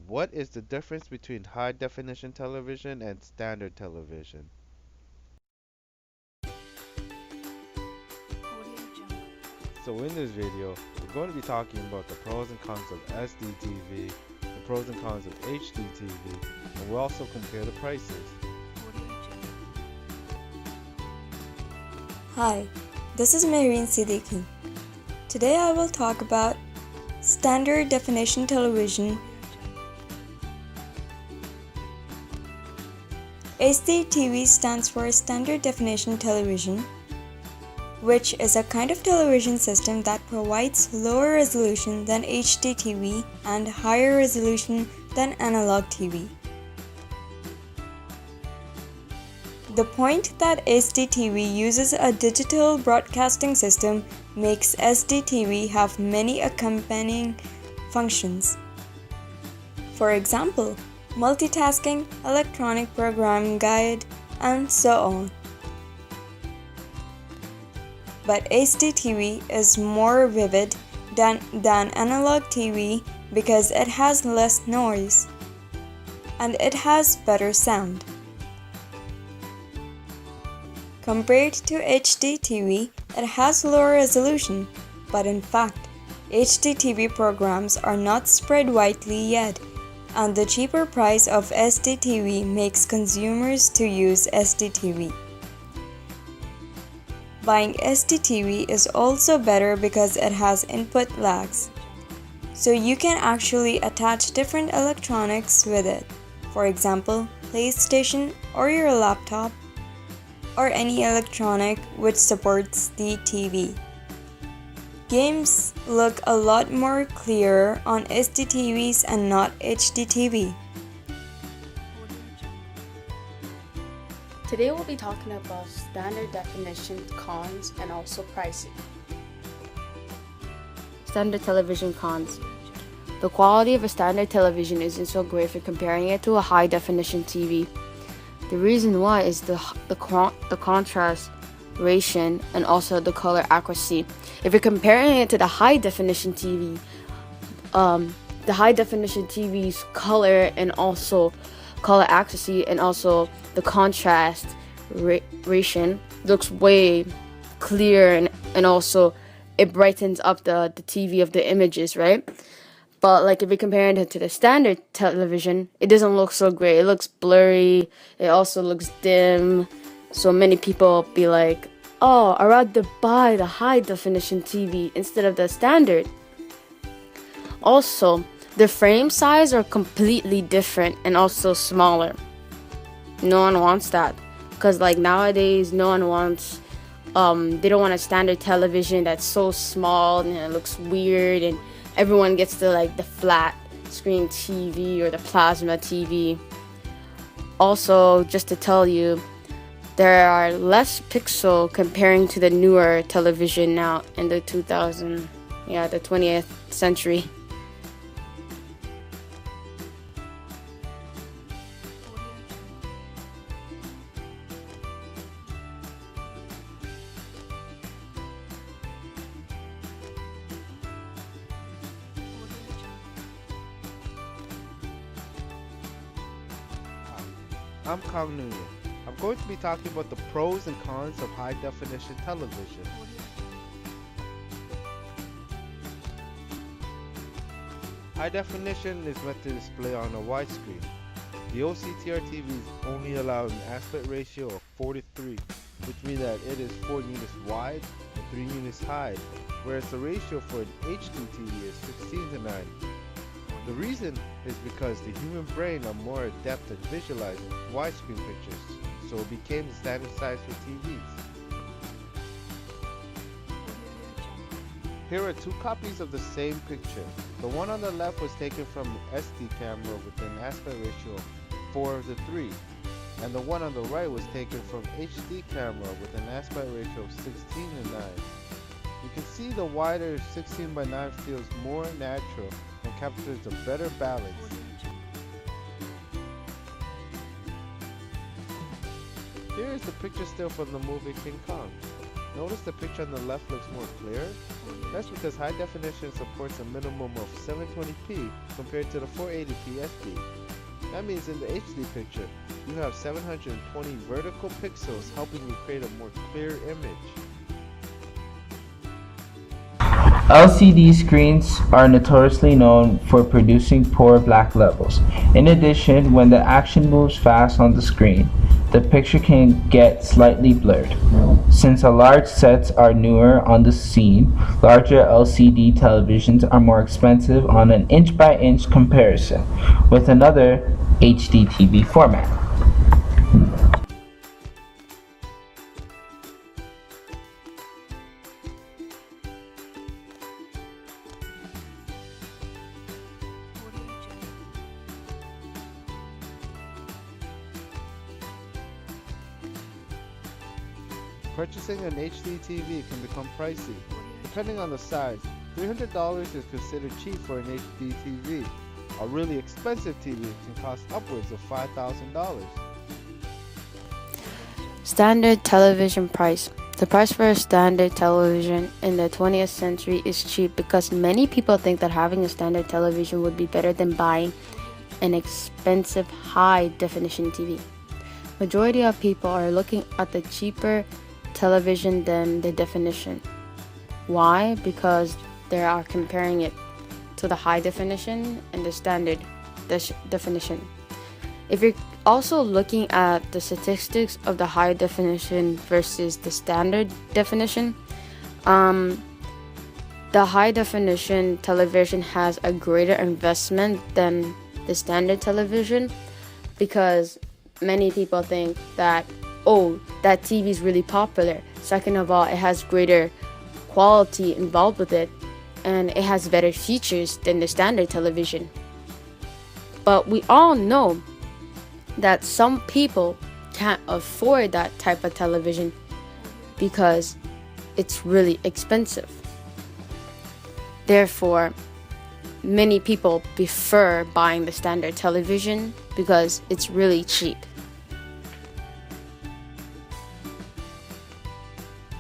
What is the difference between high definition television and standard television? So in this video, we're going to be talking about the pros and cons of SD TV, the pros and cons of HD TV, and we'll also compare the prices. Hi, this is Mehreen Siddiqui. Today I will talk about standard definition television. SDTV stands for Standard Definition Television, which is a kind of television system that provides lower resolution than HDTV and higher resolution than analog TV. The point that SDTV uses a digital broadcasting system makes SDTV have many accompanying functions. For example, multitasking, electronic program guide, and so on. But HDTV is more vivid than analog TV because it has less noise and it has better sound. Compared to HDTV, it has lower resolution, but in fact, HDTV programs are not spread widely yet, and the cheaper price of SDTV makes consumers to use SDTV. Buying SDTV is also better because it has input lags, so you can actually attach different electronics with it, for example, PlayStation or your laptop, or any electronic which supports the TV. Games look a lot more clearer on SDTVs and not HDTV. Today we'll be talking about standard definition, cons, and also pricing. Standard television cons. The quality of a standard television isn't so great if you're comparing it to a high definition TV. The reason why is the contrast ration and also the color accuracy. If you're comparing it to the high definition TV, the high definition TV's color and also color accuracy and also the contrast ration looks way clear, and also it brightens up the TV of the images, right? But like if you're comparing it to the standard television, it doesn't look so great. It looks blurry. It also looks dim. So many people be like, oh, I'd rather buy the high definition TV instead of the standard. Also, the frame size are completely different and also smaller. No one wants that. Because like nowadays, no one wants, they don't want a standard television that's so small and it looks weird, and everyone gets the flat screen TV or the plasma TV. Also, just to tell you, there are less pixels comparing to the newer television now in the 20th century. I'm Kang Nguyen. I'm going to be talking about the pros and cons of high definition television. High definition is meant to display on a widescreen. The OCTR TV is only allowed an aspect ratio of 4:3, which means that it is 4 units wide and 3 units high, whereas the ratio for an HD TV is 16:9. The reason is because the human brain are more adept at visualizing widescreen pictures, so it became the standard size for TVs. Here are two copies of the same picture. The one on the left was taken from the SD camera with an aspect ratio of 4:3, and the one on the right was taken from HD camera with an aspect ratio of 16:9. You can see the wider 16:9 feels more natural and captures a better balance. Here is the picture still from the movie King Kong. Notice the picture on the left looks more clear? That's because high definition supports a minimum of 720p compared to the 480p SD. That means in the HD picture, you have 720 vertical pixels helping you create a more clear image. LCD screens are notoriously known for producing poor black levels. In addition, when the action moves fast on the screen, the picture can get slightly blurred. Since the large sets are newer on the scene, larger LCD televisions are more expensive on an inch-by-inch comparison with another HD TV format. Purchasing an HD TV can become pricey. Depending on the size, $300 is considered cheap for an HD TV. A really expensive TV can cost upwards of $5,000. Standard television price. The price for a standard television in the 20th century is cheap because many people think that having a standard television would be better than buying an expensive high-definition TV. Majority of people are looking at the cheaper television than the definition. Why? Because they are comparing it to the high definition and the standard definition. If you're also looking at the statistics of the high definition versus the standard definition, the high definition television has a greater investment than the standard television because many people think that, oh, that TV is really popular. Second of all, it has greater quality involved with it, and it has better features than the standard television. But we all know that some people can't afford that type of television because it's really expensive. Therefore, many people prefer buying the standard television because it's really cheap.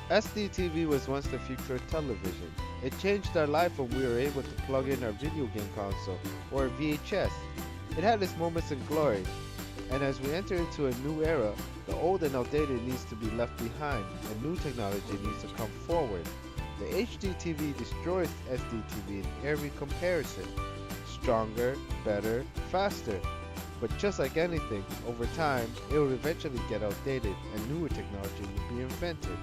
SD TV was once the future of television. It changed our life when we were able to plug in our video game console, or VHS. It had its moments of glory, and as we enter into a new era, the old and outdated needs to be left behind, and new technology needs to come forward. The HD TV destroys SD TV in every comparison. Stronger, better, faster. But just like anything, over time, it will eventually get outdated and newer technology will be invented.